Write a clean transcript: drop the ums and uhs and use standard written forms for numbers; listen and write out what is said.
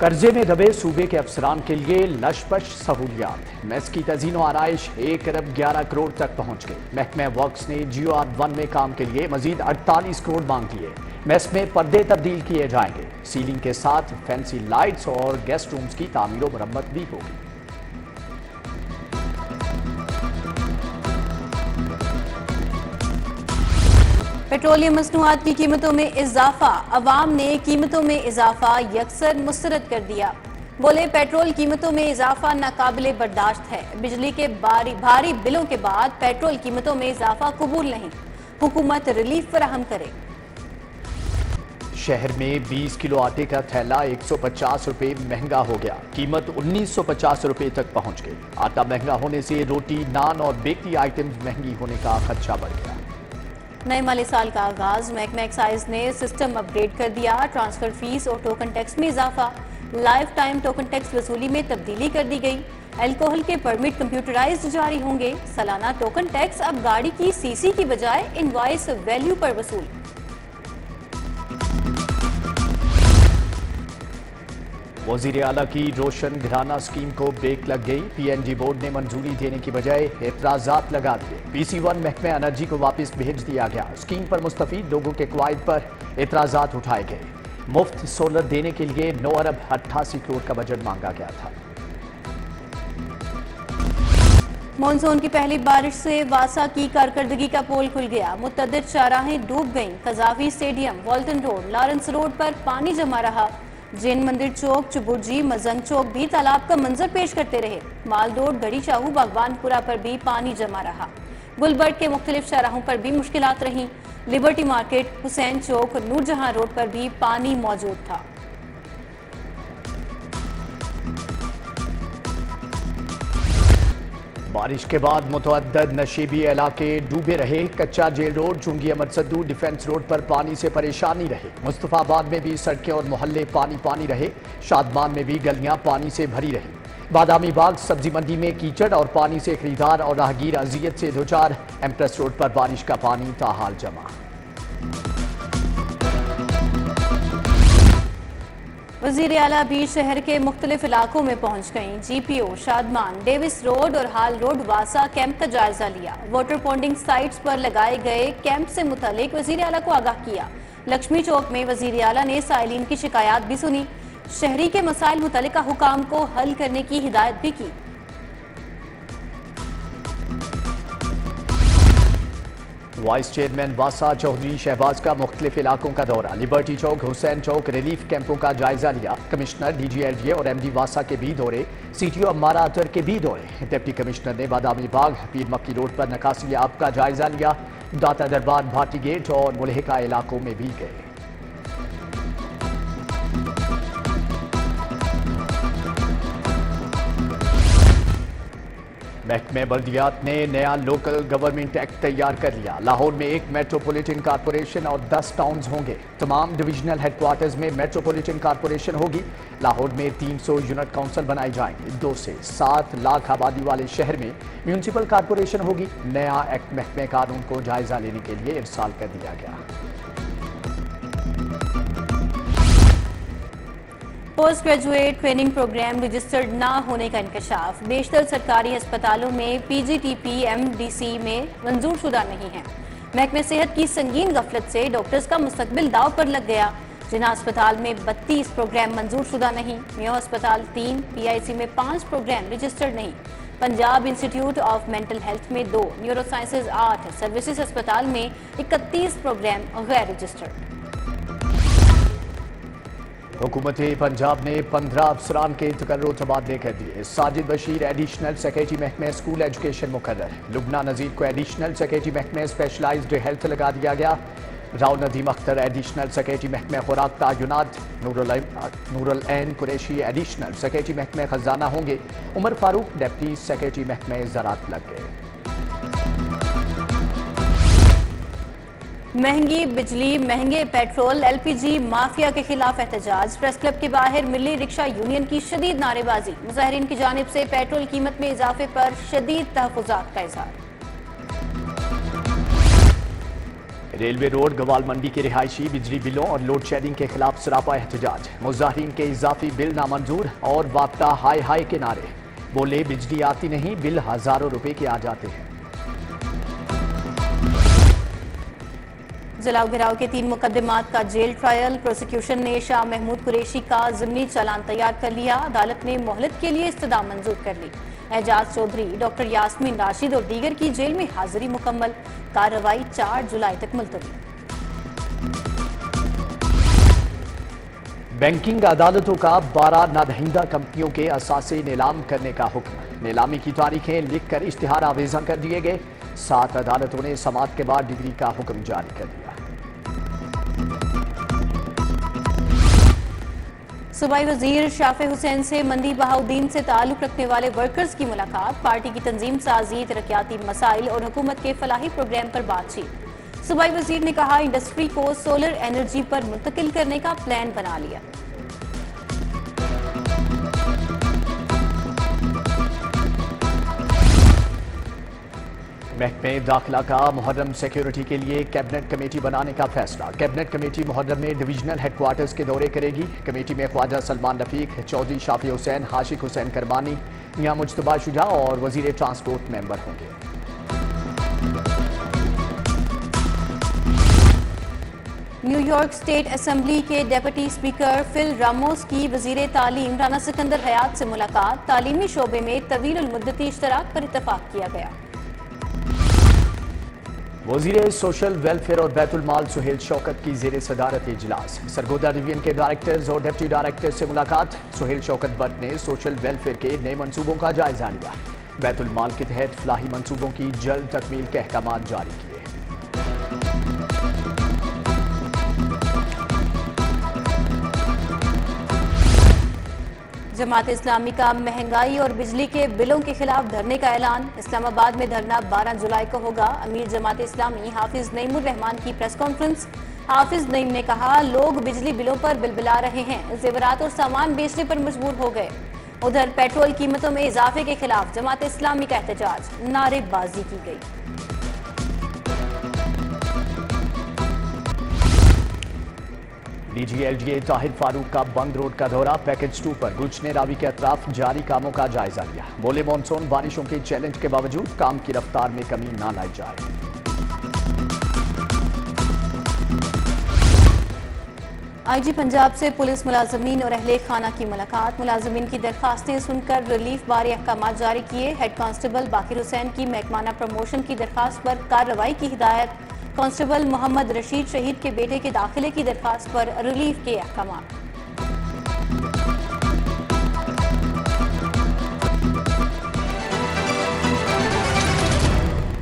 कर्जे में दबे सूबे के अफसरान के लिए लशपश सहूलियात। मेस की तजीनो आराइश 1 अरब 11 करोड़ तक पहुंच गई। महकमा वर्क्स ने GR1 में काम के लिए मजीद 48 करोड़ मांग लिए। मेस में पर्दे तब्दील किए जाएंगे। सीलिंग के साथ फैंसी लाइट्स और गेस्ट रूम्स की तामीर और मरम्मत भी होगी। पेट्रोलियम मसनूआत की कीमतों में इजाफा। अवाम ने कीमतों में इजाफा यकसर मुस्तरद कर दिया। बोले पेट्रोल कीमतों में इजाफा नाकाबिले बर्दाश्त है। बिजली के भारी बिलों के बाद पेट्रोल कीमतों में इजाफा कबूल नहीं। हुकूमत रिलीफ फराहम करे। शहर में 20 किलो आटे का थैला 150 रुपए महंगा हो गया। कीमत 1950 रुपए तक पहुंच गई। आटा महंगा होने से रोटी, नान और बेकरी आइटम्स महंगी होने का खदशा बढ़ गया। नए माली साल का आगाज। महकमा एक्साइज ने सिस्टम अपग्रेड कर दिया। ट्रांसफर फीस और टोकन टैक्स में इजाफा। लाइफ टाइम टोकन टैक्स वसूली में तब्दीली कर दी गई। अल्कोहल के परमिट कंप्यूटराइज्ड जारी होंगे। सालाना टोकन टैक्स अब गाड़ी की सीसी की बजाय इनवॉइस वैल्यू पर वसूल। वजीर आला की रोशन घराना स्कीम को ब्रेक लग गई। PNG बोर्ड ने मंजूरी देने की बजाय एतराजात लगा दिए। PC1 महकमा एनर्जी को वापस भेज दिया गया। स्कीम पर मुस्तफीद लोगों के कवायद पर एतराजात उठाए गए। मुफ्त सोलर देने के लिए 9 अरब 88 करोड़ का बजट मांगा गया था। मानसून की पहली बारिश से वासा की कारकर्दगी का पोल खुल गया। मुतअद्दिद शाहराहें डूब गईं। Gaddafi stadium, वॉल्टन road, Lawrence road पर पानी जमा रहा। जैन मंदिर चौक, चुबुर्जी, मजंग चौक भी तालाब का मंजर पेश करते रहे। माल रोड, गढ़ी शाहू, बागवानपुरा पर भी पानी जमा रहा। बुलबर्ड के मुख्तलिफ शाहराहों पर भी मुश्किलात रहीं। लिबर्टी मार्केट, हुसैन चौक, नूरजहां रोड पर भी पानी मौजूद था। बारिश के बाद मुतअद्दिद नशीबी इलाके डूबे रहे। कच्चा जेल रोड, चुंगी अहमद सद्दू, डिफेंस रोड पर पानी से परेशानी रहे। मुस्तफाबाद में भी सड़कें और मोहल्ले पानी पानी रहे। शादमान में भी गलियां पानी से भरी रही। बादामी बाग सब्जी मंडी में कीचड़ और पानी से खरीदार और राहगीर अजियत से दोचार। एम्प्रेस रोड पर बारिश का पानी ताहाल जमा। वजीर आला भी शहर के मुख्तलिफ इलाकों में पहुंच गईं। GPO शादमान, डेविस रोड और हाल रोड वासा कैंप का जायजा लिया। वाटर पॉन्डिंग साइट्स पर लगाए गए कैंप से मुतालिक वजीर आला को आगाह किया। लक्ष्मी चौक में वजीर आला ने साइलिन की शिकायत भी सुनी। शहरी के मसाइल मुतल्लिका हुकाम को हल करने की हिदायत भी की। वाइस चेयरमैन वासा चौधरी शहबाज का मुख्तलिफ इलाकों का दौरा। लिबर्टी चौक, हुसैन चौक रिलीफ कैंपों का जायजा लिया। कमिश्नर, DGLGA और MD वासा के भी दौरे। CTO अम्मारा अतर के भी दौरे। डिप्टी कमिश्नर ने बादामी बाग, पीर मक्की रोड पर नकासी आब का जायजा लिया। दाता दरबार, भाटी गेट और मुलहिका इलाकों में भी गए। महकमे बल्दियात ने नया लोकल गवर्नमेंट एक्ट तैयार कर लिया। लाहौर में 1 मेट्रोपॉलिटन कॉरपोरेशन और 10 टाउन्स होंगे। तमाम डिविजनल हेडक्वार्टर्स में मेट्रोपॉलिटन कॉरपोरेशन होगी। लाहौर में 300 यूनिट काउंसिल बनाई जाएंगे। 2 से 7 लाख आबादी वाले शहर में म्यूनसिपल कॉरपोरेशन होगी। नया एक्ट महकमे कानून को जायजा लेने के लिए इरसाल कर दिया गया। Post graduate training program registered ना होने का इंकशाफ। बेशतर सरकारी अस्पतालों में PGTP MDC में मंजूर शुदा नहीं है। महकमे सेहत की संगीन गफलत से डॉक्टर्स का मुस्तकबिल दाव पर लग गया। जिना अस्पताल में 32 प्रोग्राम मंजूर शुदा नहीं। मियो अस्पताल 3, PIC में 5 प्रोग्राम रजिस्टर्ड नहीं। Punjab institute of mental health में 2, न्यूरो साइंसेज 8, सर्विसेज अस्पताल में 31 प्रोग्राम गैर रजिस्टर्ड। हुकूमत पंजाब ने 15 अफसरान के तकर्रुर तबादले कर दिए। साजिद बशीर एडिशनल सेक्रेटरी महकमे स्कूल एजुकेशन मुकर्रर। लुबना नज़ीर को एडिशनल सेक्रेटरी महकमे स्पेशलाइज्ड हेल्थ लगा दिया गया। राव नदीम अख्तर एडिशनल सेक्रेटरी महकमे खुराक तायुनात। नूरुल ऐन कुरैशी एडिशनल सेक्रेटरी महकमे खजाना होंगे। उमर फारूक डिप्टी सेक्रेटरी महकमे ज़राअत लग गए। महंगी बिजली, महंगे पेट्रोल, LPG माफिया के खिलाफ एहतजाज। प्रेस क्लब के बाहर मिली रिक्शा यूनियन की शदीद नारेबाजी। मुजाहिरीन की जानिब से पेट्रोल कीमत में इजाफे पर शदीद तहफ़्फ़ुज़ात का इज़हार। रेलवे रोड गवाल मंडी के रिहायशी बिजली बिलों और लोड शेडिंग के खिलाफ सरापा एहतजाज। मुजाहिरीन के इजाफी बिल नामंजूर और वापता हाय हाय के नारे। बोले बिजली आती नहीं, बिल हजारों रुपए के आ जाते हैं। जलाओ गिराव के 3 मुकदमात का जेल ट्रायल। प्रोसिक्यूशन ने शाह महमूद कुरैशी का ज़िमनी चालान तैयार कर लिया। अदालत ने मोहलत के लिए इस्तदा मंजूर कर ली। एजाज चौधरी, डॉक्टर यास्मीन राशिद और दीगर की जेल में हाजिरी मुकम्मल। कार्रवाई 4 जुलाई तक मुलतवी। बैंकिंग अदालतों का 12 नादहिंदा कंपनियों के असासे नीलाम करने का हुक्म। नीलामी की तारीखें लिखकर इश्तिहार आवेजा कर दिए गए। 7 अदालतों ने समाअत के बाद डिग्री का हुक्म जारी कर दिया। सूबाई वजीर शाफे हुसैन से मंदी बहाउद्दीन से ताल्लुक रखने वाले वर्कर्स की मुलाकात। पार्टी की तंजीम साजी, तरक्याती मसाइल और हुकूमत के फलाही प्रोग्राम पर बातचीत। सूबाई वजीर ने कहा, इंडस्ट्री को सोलर एनर्जी पर मुंतकिल करने का प्लान बना लिया। महकमे दाखिला का मुहर्रम सिक्योरिटी के लिए कैबिनेट कमेटी बनाने का फैसला। कैबिनेट कमेटी मुहर्रम में डिवीजनल हेडक्वार्टर्स के दौरे करेगी। कमेटी में ख्वाजा सलमान रफीक, चौधरी शाफी हुसैन, हाशिक हुसैन करमानी, मियां मुज्तबा शुजा और वजीर ट्रांसपोर्ट मेंबर होंगे। न्यूयॉर्क स्टेट असेंबली के डेप्यूटी स्पीकर फिल रामोस की वजीर तालीम राना सिकंदर हयात से मुलाकात। तालीमी शोबे में तवील मुद्दती इश्तराक पर इतफाक किया गया। वजीर सोशल वेलफेयर और बैतुल माल सुहेल शौकत की जेर सदारत इजलास। सरगोदा डिवीजन के डायरेक्टर्स और डिप्टी डायरेक्टर से मुलाकात। सुहेल शौकत भट्ट ने सोशल वेलफेयर के नए मंसूबों का जायजा लिया। बैतुल माल के तहत फलाही मंसूबों की जल्द तकमील के अहकाम जारी किए। जमात इस्लामी का महंगाई और बिजली के बिलों के खिलाफ धरने का ऐलान। इस्लामाबाद में धरना 12 जुलाई को होगा। अमीर जमात इस्लामी हाफिज नईमुर रहमान की प्रेस कॉन्फ्रेंस। हाफिज नईम ने कहा, लोग बिजली बिलों पर बिलबिला रहे हैं, जेवरात और सामान बेचने पर मजबूर हो गए। उधर पेट्रोल कीमतों में इजाफे के खिलाफ जमात इस्लामी का एहतजाज, नारेबाजी की गई। DGLDA ताहिर फारूक का बंद रोड का दौरा। पैकेज 2 पर गुलशने रावी के अतराफ जारी कामों का जायजा लिया। बोले मानसून बारिशों के चैलेंज के बावजूद काम की रफ्तार में कमी ना लाई जाए। IG पंजाब से पुलिस मुलाजमीन और अहले खाना की मुलाकात। मुलाजमीन की दरखास्तें सुनकर रिलीफ बारे अहकाम जारी किए। हेड कांस्टेबल बाकिर हुसैन की महकमाना प्रमोशन की दरखास्त पर कार्रवाई की हिदायत। कांस्टेबल मोहम्मद रशीद शहीद के बेटे के दाखिले की दरखास्त पर रिलीफ के अहकाम।